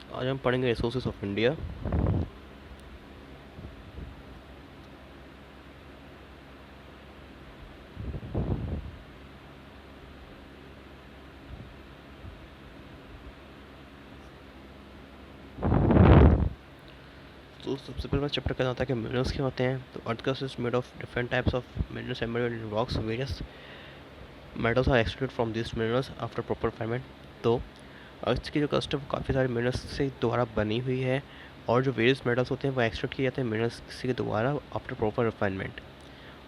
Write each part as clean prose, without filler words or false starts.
आज हम पढ़ेंगे रिसोर्सेज ऑफ इंडिया। तो सबसे पहले चैप्टर क्या होता है कि मिनरल्स क्या होते हैं। तो earth crust is made of different types of minerals embedded in rocks. Various metals are extracted from this minerals after proper refinement. तो अर्थ की जो क्रस्ट है वो काफ़ी सारे मिनरल्स से द्वारा बनी हुई है, और जो वेरियस मेटल्स होते हैं वो एक्सट्रैक्ट किए जाते हैं मिनरल्स के द्वारा आफ्टर प्रॉपर रिफाइनमेंट।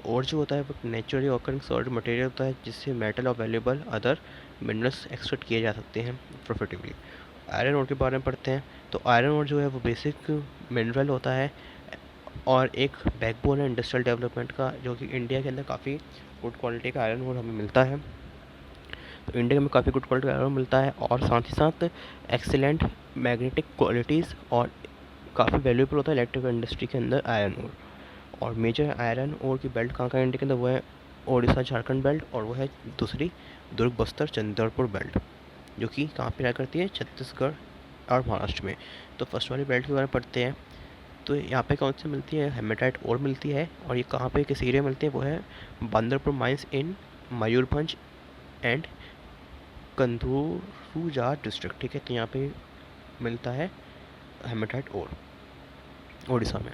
और जो होता है वो नेचुरली ऑकरिंग सॉलिड मटेरियल होता है, जिससे मेटल और वैल्यूएबल अदर मिनरल्स एक्सट्रैक्ट किए जा सकते हैं प्रॉफिटेबली। आयरन ओर के बारे में पढ़ते हैं। तो आयरन ओर जो है वो बेसिक मिनरल होता है और एक बैकबोन है इंडस्ट्रियल डेवलपमेंट का, जो कि इंडिया के अंदर काफ़ी गुड क्वालिटी का आयरन ओर हमें मिलता है। तो इंडिया में काफ़ी गुड क्वालिटी का आयरन मिलता है, और साथ ही साथ एक्सीलेंट मैग्नेटिक क्वालिटीज़, और काफ़ी वैल्यूएबल होता है इलेक्ट्रिकल इंडस्ट्री के अंदर आयरन ओर। और मेजर आयरन ओर की बेल्ट कहाँ का इंडिया के अंदर, वो है ओडिशा झारखंड बेल्ट, और वो है दूसरी दुर्ग बस्तर चंद्रपुर बेल्ट, जो कि कहाँ पे रहा करती है, छत्तीसगढ़ और महाराष्ट्र में। तो फर्स्ट वाली बेल्ट के बारे में पढ़ते हैं। तो यहाँ पे कौन सी मिलती है, हेमेटाइट और मिलती है, और ये कहाँ पे किस एरिया मिलती है, वो है Bandarpur mines in Mayurbhanj and Kendujhar district. ठीक है, तो यहाँ पे मिलता है हेमेटाइट और ओडिशा में।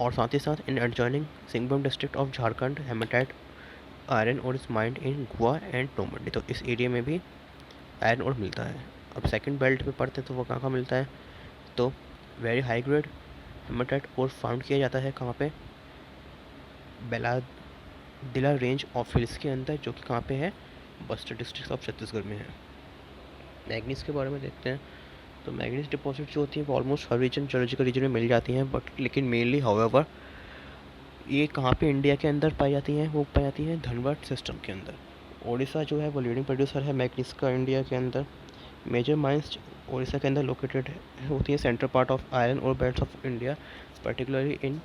और साथ ही साथ in adjoining Singhbhum district of Jharkhand haematite iron ore is mined in Goa and Tomandi. तो इस एरिया में भी आयरन और मिलता है। अब सेकंड बेल्ट में पढ़ते हैं तो वो कहाँ का मिलता है। तो वेरी हाई ग्रेड हेमेटाइट और फाउंड किया जाता है कहाँ पे, बेलादिला रेंज ऑफ हिल्स के अंदर, जो कि कहाँ पे है, बस्तर डिस्ट्रिक्ट ऑफ छत्तीसगढ़ में है। मैग्नीज के बारे में देखते हैं। तो मैग्नीज डिपॉजिट जो होती है वो ऑलमोस्ट हर रीजन जोलॉजिकल रीजन में मिल जाती हैं, बट लेकिन मेनली हाउएवर ये कहाँ पे इंडिया के अंदर पाई जाती हैं, वो पाई जाती हैं धनबाद सिस्टम के अंदर। उड़ीसा जो है वो लीडिंग प्रोड्यूसर है मैग्नीज का इंडिया के अंदर। मेजर माइंस उड़ीसा के अंदर लोकेटेड होती है central part of iron ore belts of India, particularly in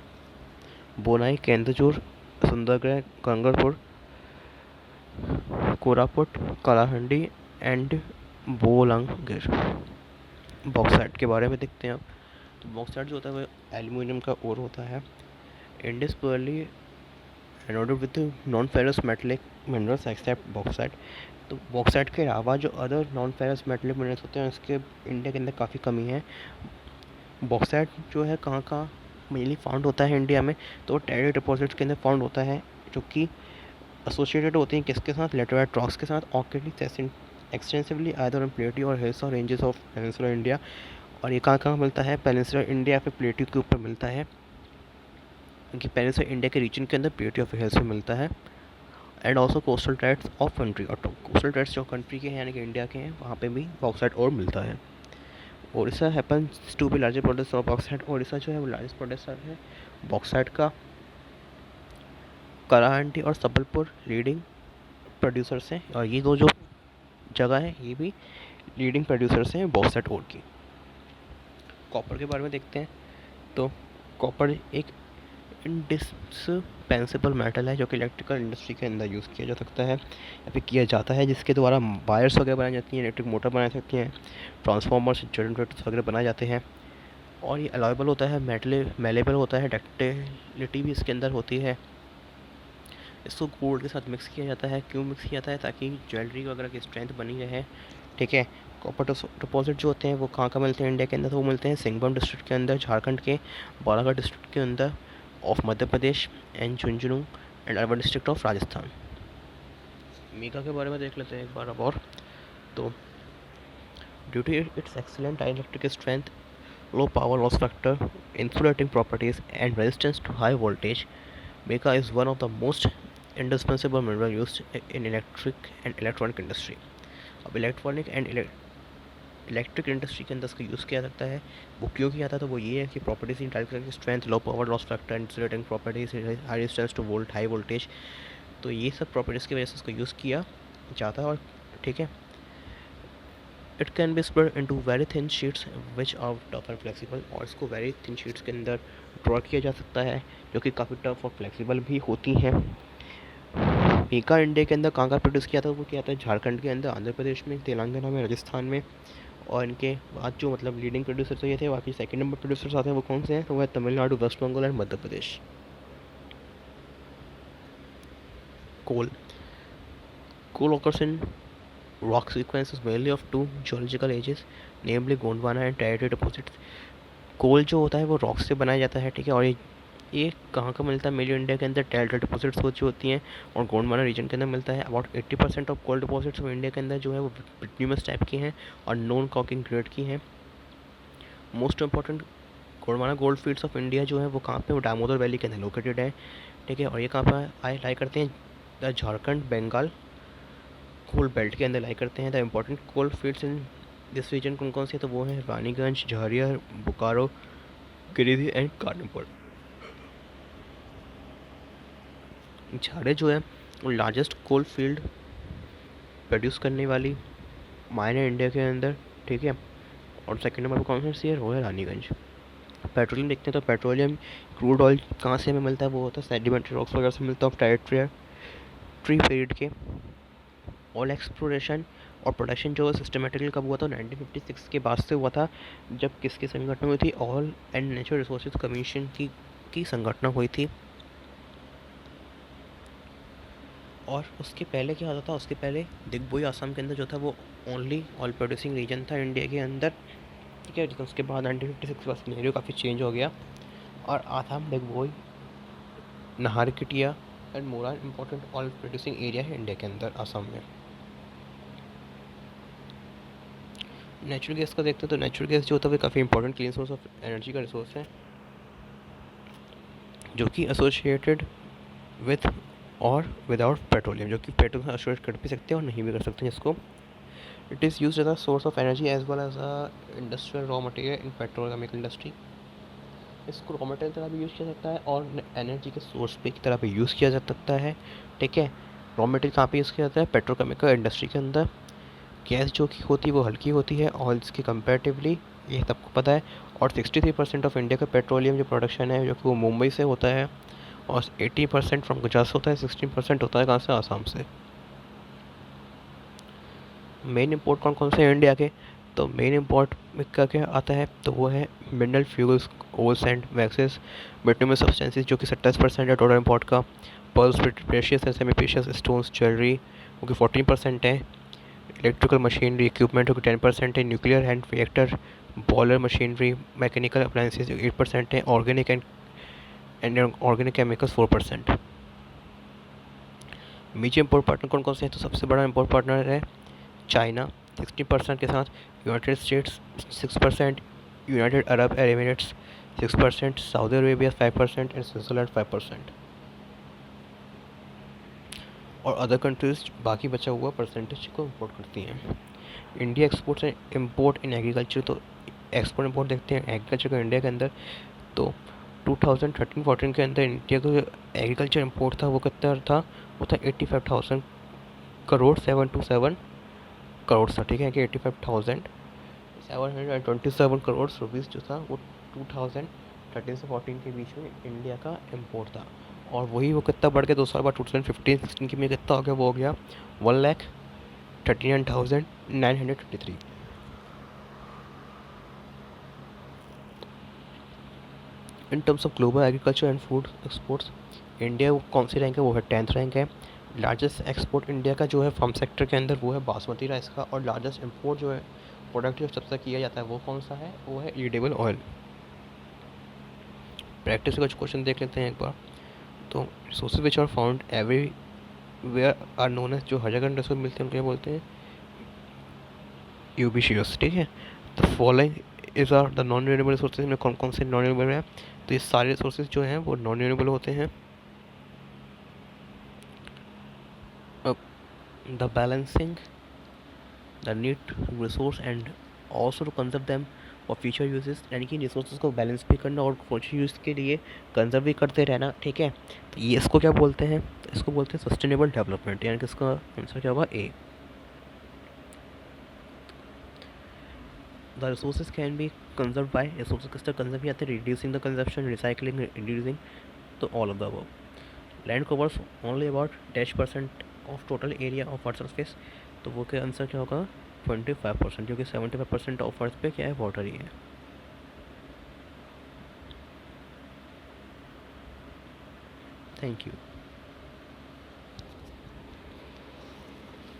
Bonai, Kendujhar, Sundargarh, Gangpur, Koraput, Kalahandi and Bolangir. Bauxite के बारे में देखते हैं अब। तो बॉक्साइट जो होता है वो एल्यूमिनियम का ओर होता है। India is poorly endowed with non ferrous metallic minerals except bauxite. तो बॉक्साइट के अलावा जो other non ferrous metallic minerals होते हैं उसके इंडिया के अंदर काफ़ी कमी है। बॉक्साइट जो है कहाँ कहाँ मेनली फाउंड होता है इंडिया में, तो टेरिडरी डिपॉजिट्स के अंदर फाउंड होता है, जो कि एसोसिएटेड होती हैं किसके साथ, लेटराइट रॉक्स के साथ, ऑर्किडली एक्सटेंसिवली आइदर ऑन प्लेटी और हिल्स और रेंजेस ऑफ पेनिनसुलर इंडिया। और ये कहाँ कहाँ मिलता है, पेनिनसुलर इंडिया पे प्लेटी के ऊपर मिलता है, क्योंकि पेनिनसुलर इंडिया के रीजन के अंदर प्लेटी ऑफ हिल्स में मिलता है। And also coastal tracts of country, और कोस्टल ट्रैक्ट्स जो कंट्री के हैं यानी कि इंडिया के हैं, वहाँ पे भी बॉक्साइट और मिलता है। Odisha happens to be largest producer of bauxite. Odisha जो है वो लार्जेस्ट प्रोड्यूसर है बॉक्साइट का। कराहंडी और सबलपुर लीडिंग प्रोड्यूसर्स हैं, और ये दो जो जगह है ये भी लीडिंग प्रोड्यूसर्स हैं बॉक्साइट ओर की। कॉपर के बारे में देखते हैं। तो कॉपर एक इंडिस्पेंसिबल मेटल है, जो कि इलेक्ट्रिकल इंडस्ट्री के अंदर यूज़ किया जा सकता है या फिर किया जाता है, जिसके द्वारा वायर्स वगैरह बनाई जाती हैं, इलेक्ट्रिक मोटर बनाई सकती हैं, ट्रांसफार्मर्स जनरेटर्स वगैरह बनाए जाते हैं। और ये अलाइबल होता है, मेलेबल होता है, डक्टिलिटी भी इसके अंदर होती है। इसको गोल्ड के साथ मिक्स किया जाता है। क्यों मिक्स किया जाता है, ताकि ज्वेलरी वगैरह की स्ट्रेंथ बनी रहे। ठीक है। कॉपर डिपॉजिट जो होते हैं वो कहाँ मिलते हैं इंडिया के अंदर, तो वो मिलते हैं सिंहभूम डिस्ट्रिक्ट के अंदर, झारखंड के बालाघाट डिस्ट्रिक्ट के अंदर of Madhya Pradesh, and Jhunjhunu and urban district of Rajasthan. Mica के बारे में देख लेते हैं एक बार अब और। तो due to its excellent dielectric strength, low power loss factor, insulating properties, and resistance to high voltage, mica is one of the most indispensable mineral used in electric and electronic industry. अब electronic and electric industry के अंदर इसका use किया जाता है। वो क्यों किया जाता है, तो वो ये है कि properties in direct strength, low power loss factor, insulating properties, high resistance two volt, high voltage. तो ये सब प्रॉपर्टीज़ की वजह से इसको यूज़ किया जाता है। और ठीक है, it can be spread into very thin sheets which are tough and flexible. और इसको वेरी थिन शीट्स के अंदर ड्रॉ किया जा सकता है, जो कि काफ़ी टफ और फ्लेक्सिबल भी होती हैं। मीका इंडिया के अंदर कहाँ प्रोड्यूस किया था, वो किया था झारखंड के अंदर, आंध्र प्रदेश में, तेलंगाना में, राजस्थान में, और इनके बाद जो मतलब लीडिंग प्रोड्यूसर तो ये थे, बाकी सेकंड नंबर प्रोड्यूसर्स आते हैं वो कौन से हैं, तो वो है Tamil Nadu, West Bengal and Madhya Pradesh. Coal coal occurs in rock sequences mainly of two geological ages, namely Gondwana and Tertiary deposits। कोल जो होता है वो रॉक से बनाया जाता है, ठीक है। और ये कहाँ का मिलता है, मेरी इंडिया के अंदर टेल्टर डिपॉजिट्स वो जो होती हैं और गोंडवाना रीजन के अंदर मिलता है। अबाउट 80% ऑफ कोल डिपॉजिट्स वो इंडिया के अंदर जो है वो बिटुमिनस टाइप की हैं और नॉन कॉकिंग ग्रेड की हैं। Most important Gondwana gold fields of India जो है वो कहाँ पे, वो दामोदर वैली के अंदर लोकेटेड है, ठीक है। और ये कहाँ पर लाई करते हैं, झारखंड बंगाल कोल बेल्ट के अंदर लाई करते हैं। The important coal fields in this region कौन कौन से, तो वो हैं रानीगंज, झरिया, बोकारो, गिरिडीह एंड कानपुर। झारे जो है वो लार्जेस्ट कोल फील्ड प्रोड्यूस करने वाली माइन है इंडिया के अंदर, ठीक है। और सेकंड नंबर पर कौन सी है, वो है रानीगंज। पेट्रोलियम देखते हैं तो पेट्रोलियम क्रूड ऑयल कहाँ से हमें मिलता है, वो होता है सेडिमेंट्री रॉक्स वगैरह से मिलता है ट्राइट्री ट्री पीरियड के। ऑयल एक्सप्लोरेशन और प्रोडक्शन जो सिस्टमेटिकली कब हुआ था, 1956 के बाद से हुआ था, जब किसकी संगठन हुई थी, oil and natural resources commission की संगठना हुई थी। और उसके पहले क्या होता था, उसके पहले दिग्बोई आसाम के अंदर जो था वो ओनली ऑयल प्रोड्यूसिंग रीजन था इंडिया के अंदर, ठीक है। उसके बाद 1956 के बाद सिनेरियो काफ़ी चेंज हो गया और Assam, Digboi, Naharkatia and Moran important oil producing area है इंडिया के अंदर आसाम में। नेचुरल गैस का देखते हैं तो नेचुरल गैस जो होता है वो काफ़ी important clean source of energy का रिसोर्स है, जो कि एसोसिएटेड विथ और विदाउट पेट्रोलियम, जो कि पेट्रोल से एसोसिएट कर भी सकते हैं और नहीं भी कर सकते हैं। जिसको it is use as a source of energy as well as a industrial raw material in petrochemical industry. इसको रॉ मटेरियल की तरह भी यूज़ किया जाता है और एनर्जी के सोर्स पे की तरह भी यूज़ किया जा सकता है, ठीक है। रॉ मटेरियल कहाँ पे यूज़ किया जाता है, पेट्रोकेमिकल इंडस्ट्री के अंदर। गैस जो कि होती है वो हल्की होती है ऑयल्स के कंपेरेटिवली, ये सबको पता है। और 63% ऑफ इंडिया का पेट्रोलियम जो प्रोडक्शन है जो कि वो मुंबई से होता है, और 80% फ्रॉम गुजरात से होता है, 16% होता है कहाँ से, आसाम से। मेन इम्पोर्ट कौन कौन से हैं इंडिया के, तो मेन इम्पोर्ट में क्या क्या आता है, तो वो है mineral fuels, oils and waxes, bituminous substances जो कि 27% है टोटल इम्पोर्ट का। Pearls, precious and semi precious stones, jewellery वो कि 14% है। इलेक्ट्रिकल मशीनरी इक्विपमेंट जो कि 10% है। Nuclear and reactor, boiler machinery, mechanical appliances 8% है। Organic and organic chemicals 4%। Major import partner कौन कौन से हैं, तो सबसे बड़ा इम्पोर्ट पार्टनर है चाइना 60% के साथ, United states 6%, United Arab Emirates 6%, Saudi Arabia 5% and Switzerland 5%। और अदर कंट्रीज बाकी बचा हुआ परसेंटेज को इम्पोर्ट करती हैं। India exports and import in agriculture, तो एक्सपोर्ट इम्पोर्ट देखते हैं एग्रीकल्चर का इंडिया के अंदर। तो 2013-14 के अंदर इंडिया का जो एग्रीकल्चर इम्पोर्ट था वो कितना था, वो था 85,000 करोड़, 727 करोड़ था, ठीक है कि 85,727 करोड़ रुपीज़ जो था वो 2013 से 14 के बीच में इंडिया का इम्पोर्ट था। और वही वो कितना बढ़ गया 2 साल बाद 2015-16 के में कितना हो गया, वो हो गया 1,39,923। In terms of global agriculture and food exports India कौन सी रैंक है, वो है 10th रैंक है। लार्जेस्ट एक्सपोर्ट इंडिया का जो है फार्म सेक्टर के अंदर वो है बासमती राइस का। और लार्जेस्ट इम्पोर्ट जो है प्रोडक्ट जो सबसे किया जाता है वो कौन सा है, वो है एडिबल ऑयल। प्रैक्टिस का कुछ क्वेश्चन देख लेते हैं एक बार। तो resources which are found everywhere are known as, जो हर जगह रिसोर्स मिलते हैं उनको क्या बोलते हैं, यूबीशियस, ठीक है। तो following is are the non renewable resources में कौन कौन से नॉन रिन्यूएबल हैं, तो ये सारे रिसोर्सेज जो हैं वो नॉन रिन्यूएबल होते हैं। The balancing the need to resource and also to conserve them और फ्यूचर यूजेस, यानी कि रिसोर्सेज को बैलेंस भी करना और फ्यूचर यूज़ के लिए कंजर्व भी करते रहना, ठीक है। तो ये इसको क्या बोलते हैं, तो इसको बोलते हैं सस्टेनेबल डेवलपमेंट, यानी कि इसका आंसर क्या होगा, A. The resources can be conserve by, resources किस तरह कंजर्व किया जाते हैं, reducing the consumption, recycling, reducing, तो all of the above. Land covers only about -% of total area of earth surface, तो वो के आंसर क्या होगा, 25%, क्योंकि 75% ऑफ अर्थ पे क्या है, वाटर ही है। Thank you.